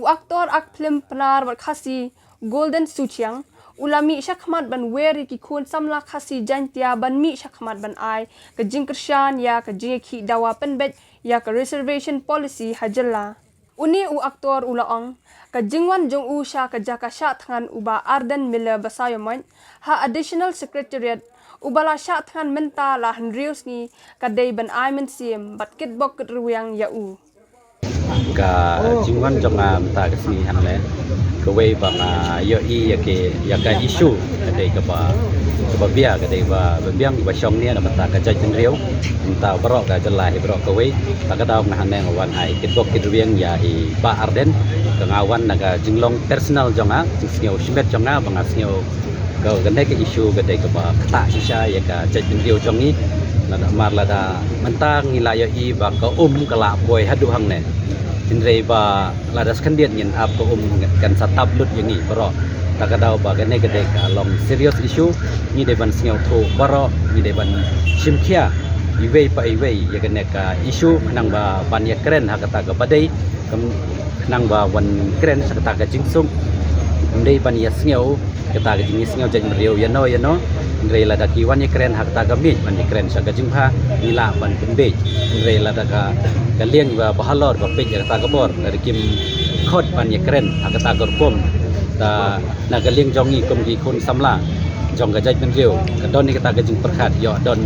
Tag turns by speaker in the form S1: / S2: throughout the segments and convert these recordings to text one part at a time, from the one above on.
S1: aktor ak film penar berkasi Golden Suchiang ulami syakmat ban weri ki kun samla khasi jantia ban mi syakmat ban ai ke jingkershan ya ke jingki dawa penbet ya ke reservation policy hajalla uni u aktor ulaong ke jingwan jong u sha ke jaka sha thangan uba Arden Miller basayoman ha additional secretariat ubala sha thangan menta la handrius ni ka dei ban ai men sim bat kitbok ketruang ya u
S2: ka jingwan jong ta ke sini han le ke wei bang yo I ya ka isu dei ka ba bia ka dei ba biang ba shong ni na ta ka jai riu ta bro ka jala hi bro ka wei ta ka daw na han neng wan ai kit bok kit riang ya I ba Arden ka ngawan na ka jinglong personal jong snio shimet jong bang snio ka gande ka isu ka dei ka ba ta sha ya ka jai riu jong ni na mar la da mentang ngila yo I ba ka ka la boy hadu hang ne Indrei ba ladas kandian yin ap ko kan satap lut yang ni baro takadau ba gane gede ka long serious issue ni de ban sngau tho baro ni de ban simkhia iwei pa iwei ya gane ka issue nang ba ban ya kren ha kata ga badai nang ba wan kren sa kata ga jingsung ndei ban ya sngau kata ga jing sngau jan riau ya no Indrei lada ki wan ya kren ha kata ga mi ban ya kren sa ga jingha nila ban pembe Indrei lada ka kalian ba bahalor ba pej kata gabor dari kim khot ban ya kren kata gorpom ta na kalian jongi kum gi kun samla jong ga jaj ben riu ka don ni kata ga jing perkhat yo don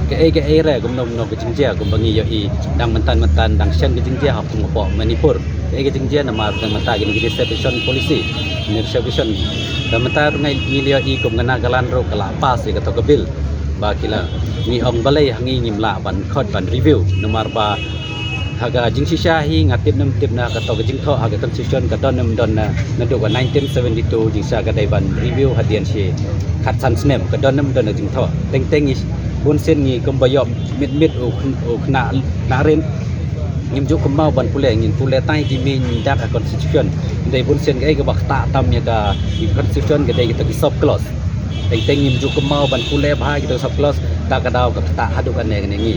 S2: ke e re kum nom no ga jing jia kum bangi yo I dang mentan dang shen ga jing jia hop kum po manipur ke ga jing jia na mar dang menta gi reservation policy ni reservation da menta ngai ni yo I kum ngana galan ro kala pas ga to bil ba kila ni ong balai hangi ngimla ban khot ban review nomor ba haga jing shisha hi ngatip nam tip na ka to jing tho haga constitution ka don nam don na do 1972 jing sa ka dai ban review hadian si khat san snem ka don nam don jing tho teng is bun sen ni kum bayop mit u khna na ren ngim ju kum mau ban pule ngin pule tai ji min dak constitution dai bun sen ga bak ta tam ya ka constitution ka dai ka ki sub clause teng ngim ju kum mau ban pule bha ki sub clause ta ka daw ka ta hadu kan ne ni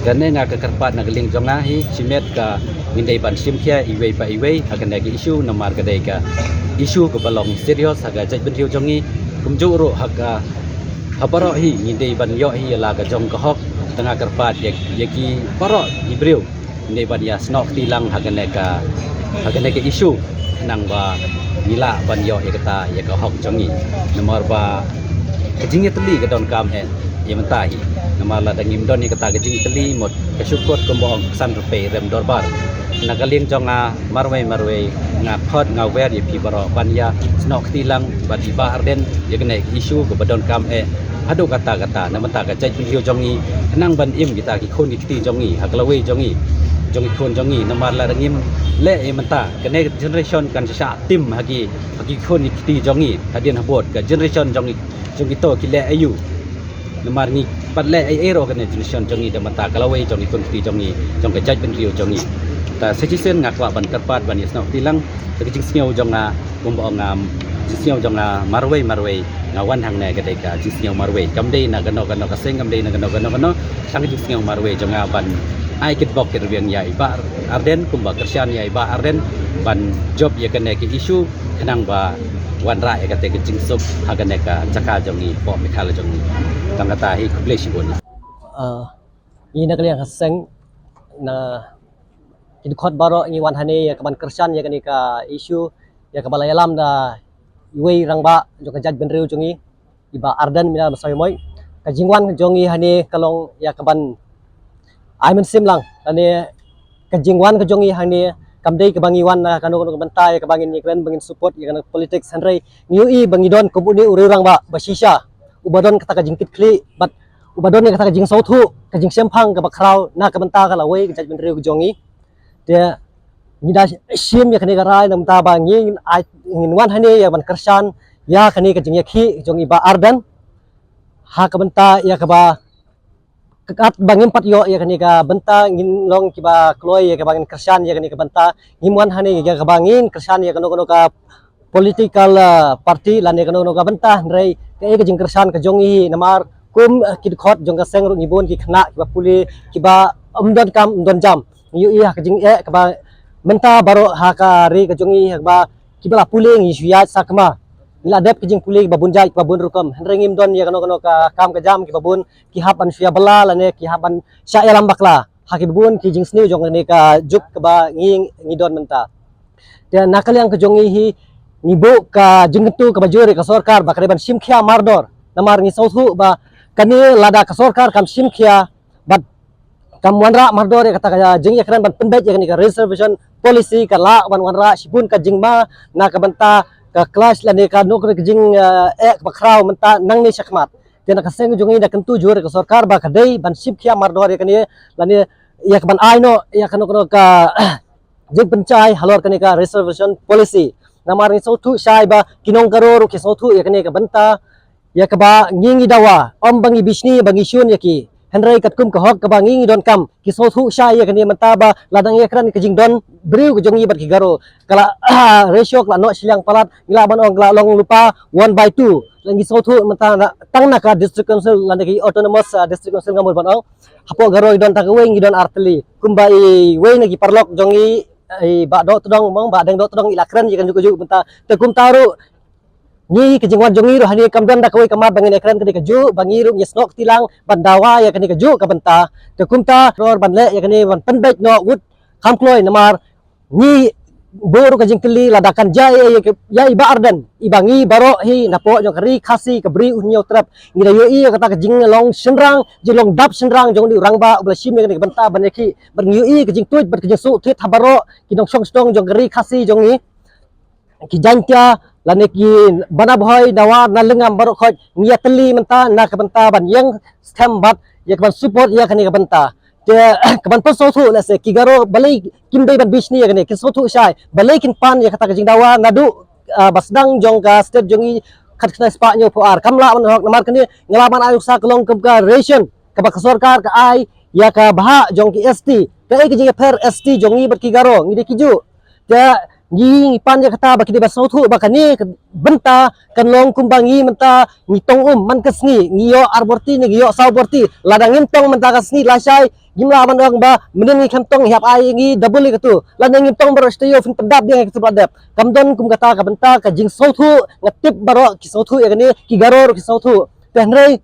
S2: gane nga ka karpat na galing jonga hi simet ka mindai ban simkhia iwei pa iwei akan dagi isu namar ka dai ka isu ka balong serious aga jaj ben riu jongi kumju ro haga habaro hi mindai ban yo hi la ka jong ka hok tengah karpat yaki paro ibriu mindai ban ya snok tilang hagan ka isu nang ba nila ban yo ya kata ya ka hok jongi namar ba kejinge teli ka don kam he ya mentahi nama la dangim don ni kata gejing teli mot kasukot kombong san rupe rem dorbar nagaling jonga marwei nga khot nga wer ye pi baro ban ya snok tilang badi ba Arden ye gene isu ko badon kam adu kata na menta ka jaj hiu jongi nang ban im kita ki khon ki ti jongi haklawe jongi khon jongi nama la dangim le ye menta kene generation kan sa tim hagi khon ki ti jongi hadien habot ka generation jongi to ki le ayu namar ni padle ai ero kan generation jongi de mata kalawai jongi konti jongi jong ka jaj ben riu jongi ta citizen ngakwa ban karpat ban yasna tilang ta jing sngeu jonga bombo ngam sngeu jonga marwei ngawan hang ne ka dei ka jing sngeu marwei kamdei na gano ka seng kamdei na gano sang jing sngeu marwei jonga ban ai kit bok ke riang ya iba Arden kumba kersian ya iba Arden ban job ya kan ke isu kanang ba wan rai ka te ke jing sup hagan ka chaka jongi po mikhala jongi tang kata hi kubleshi boni
S3: ni nak liang haseng na kid khot baro ni wan hane ya kaban kersan ya kani ka isu ya ka balai alam da iwei rangba jo ka jaj ben riu jongi iba Arden mina masai moi ka jingwan jongi hane kalong ya kaban aimen simlang ane ka jingwan ka jongi hane kamdei ke bangiwan na kanu bantai ke bangin ni kren bangin support ya kana politics hanrei niu I bangidon kubuni urang ba basisha ubadon kata ka jingkit kli bat ubadon ni kata ka jing sauthu ka jing sempang ka bakrau na ka banta ka lawei ka jaj ben riu jongi dia ni da sim ya kani ka rai nam ta bangi ngin wan hane ya ban kersan ya kani ka jing yakhi jongi ba Arden ha ka banta ya ka ba kat bangin pat yo ya kani ka benta ngin long kiba kloi ya ka bangin kersan ya kani ka benta ngimwan hani ya ka bangin kersan ya kano ka political party lan ya kano ka benta rei ka jing kersan ka jongi namar kum kid khot jong ka seng ru ngibon ki khna kiba puli kiba umdon kam umdon jam yu iya ka jing ka ba menta baro hakari kajongi hakba kibala puling isuya sakma ila dep kijing puling babun jai babun rukom hendrengim don ya kano ka kam ka jam ki babun ki haban suya bala lane ki haban sya yalam bakla haki babun kijing sniu jong ne ka juk ka ba ngi don menta dan nakal yang kejongi hi nibu ka jengtu ka bajuri ka sarkar ba kariban simkhia mardor namar ngi sauthu ba kani lada ka sarkar kam simkhia bat kam wanra mardor ya kata ka jeng ya kran ban pendet ya kani ka reservation policy ka la wan wanra sibun ka jingma na ka banta ka kelas la ne ka nok ka jing ek ba kraw menta nang ni sakmat dan ka seng jongi da kentu juri ka sarkar ba kadai ban simkhia mardor ya kani la ne ya ka ban aino ya kano ka jeng pencai halor kani ka reservation policy namar ni sautu syai ba kinong karor ki sautu ya kani ka banta ya ka ba ngingi dawa om bangi bisni bangi syun ya ki henry katkum ka hok ka ba ngingi don kam ki sautu syai ya kani menta ba ladang ya kran ki jing don briu ka jongi bat ki garo kala ratio kala no silang palat ngila ban ong kala long lupa 1/2 langi sautu menta tang na ka district council landaki autonomous district council ngamul ban ong hapo garo idon ta weng idon arteli kumbai weng nagi parlok jongi ba do todong mong ba deng do todong ilakran jikan juku benta tekum taru ni kejingwan jongi ro hani kamdan da kawai kamat bangin ekran kani kaju bangiru nyesnok tilang bandawa ya kani kaju ka benta tekum ta ror banle ya kani ban pendek no wood kamkloi namar ni boru kajing keli ladakan jaya ya iba ardan ibangi baro hi napo jong kari khasi kabri unyo trap ngira yo i kata kajing long senrang jilong dap senrang jong di rangba ublasim ya kani benta baneki bernyo i kajing tuit ber kajing su tuit habaro kinong song stong jong kari khasi jong i ki jantya lane ki bana boy dawa na lengam baro khoj ngia teli menta na ka benta ban yang stem bat ya ban support ya kani ka benta te kaban pa sothu la se kigaro balai kim dei ban bisni ya kani ki sothu sai balai kin pan ya kata kajing dawa ngadu basdang jong ka state jongi khat khna spa nyo po ar kamla man hok namar kani ngalaman ayuk sa kelong ka ration ka ba sarkar ka ai ya ka bah jong ki st ka ai kajing per st jongi ber kigaro ngide kiju te ngi pan ya kata baki ba sothu ba kani benta kanlong kumbangi menta ngitong man kasni ngiyo arborti ni ngiyo sauborti ladang ngintong menta kasni lasai gimla man orang ba menen ngi kantong hiap ai ngi double katu ladang ngintong baro steyo fin pendap dia katu padap kamdon kum kata ka benta ka jing sothu ngatip baro ki sothu ya kani ki garor ki sothu tenrei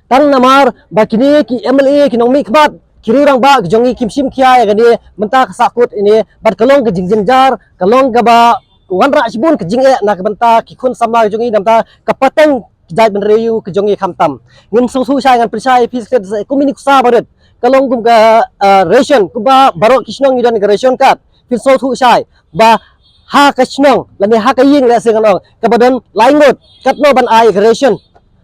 S3: tang namar ba kini ki mla ki nong mi khbat kiri orang ba jongi kimsim kia ya gani menta sakut ini bat kalong ke jingjar kalong ke ba wanra sibun ke jinge na ke benta ki khun sama jongi namta kapateng jai ben reyu ke jongi khamtam ngin su sai ngan persai pis ke komunik sa baret kalong kum ka ration ku ba baro kisnong idan ke ration card pin su sai ba ha ka snong lani ha ka yin la sengalong ke badan laingot katno ban ai ke ration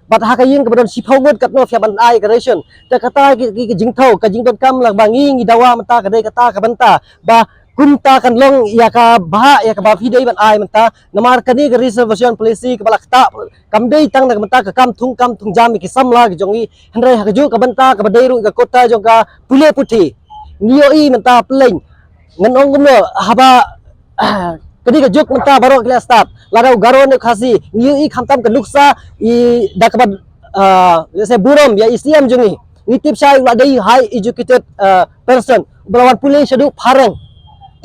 S3: bat ha kaying kemudian si phawut katno fiaban ai creation ta kata ki jingthau ka jingdon kam lang bangi ngi dawa menta ka dei kata ka benta ba kunta kan long ya ka ba ya ka ba fidei ban ai menta namar kani ka reservation policy ka balak ta kam dei tang na menta ka kam thung jam ki samla ki jongi hendrai ha ju ka benta ka badei ru ka kota jong ka pule puthi nio i menta pleng ngan ong gumno haba kadi ka juk menta baro kila start ladau garo ne khasi ngiu i khamtam ka nuksa i dakbat se burom ya isiam jungi nitip sai ladai high educated person belawan pulih sedu pareng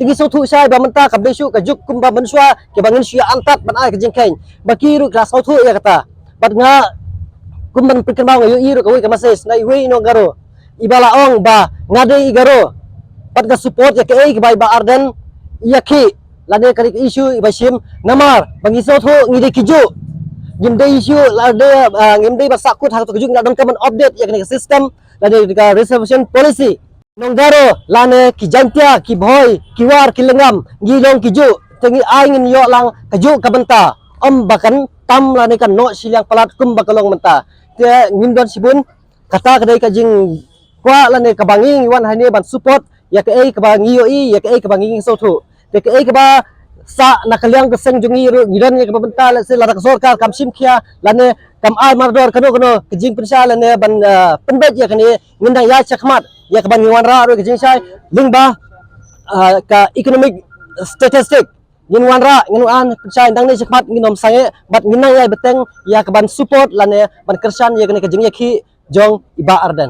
S3: tigi sothu sai ba menta ka besu ka juk kumba mensua ke bangin sia antat ban ai ka jengkeng bakiru ka sothu ya kata bat nga kumban pikirmang yu iru ka wi ka mases na iwi no garo ibala ong ba ngade i garo bat ka support ya ke ai ka bai ba arden yaki lade kari isu ibasim namar bangi sothu ngide kiju ngimde isu lade ngimde basakut hak kiju ngadon kaman update ya kani system lade ka reservation policy nonggaro lane ki jantia ki boy ki war ki lengam ngilong kiju tengi ai ngin yo lang kaju ka benta om bakan tam lane kan no silang palat kum bakalong menta te ngindon sibun kata kadai ka jing kwa lane ka bangi wan hane ban support ya ka ai ka bangi yo i ya ka ai ka bangi sothu te ke ek ba sa nakaliang keseng jungi ru ngidan ke benta se la sarkar kam sim khia lane kam ai mardor kano kejing pensa lane ban pendet ya kani ngindang ya chakmat ya ke ban ngiwan ra ru kejing sai lingba ka economic statistic nginwan ra nginuan pensa indang ni chakmat nginom sange bat nginang ya beteng ya ke ban support lane ban kersan ya kani kejing ya khi jong iba ardan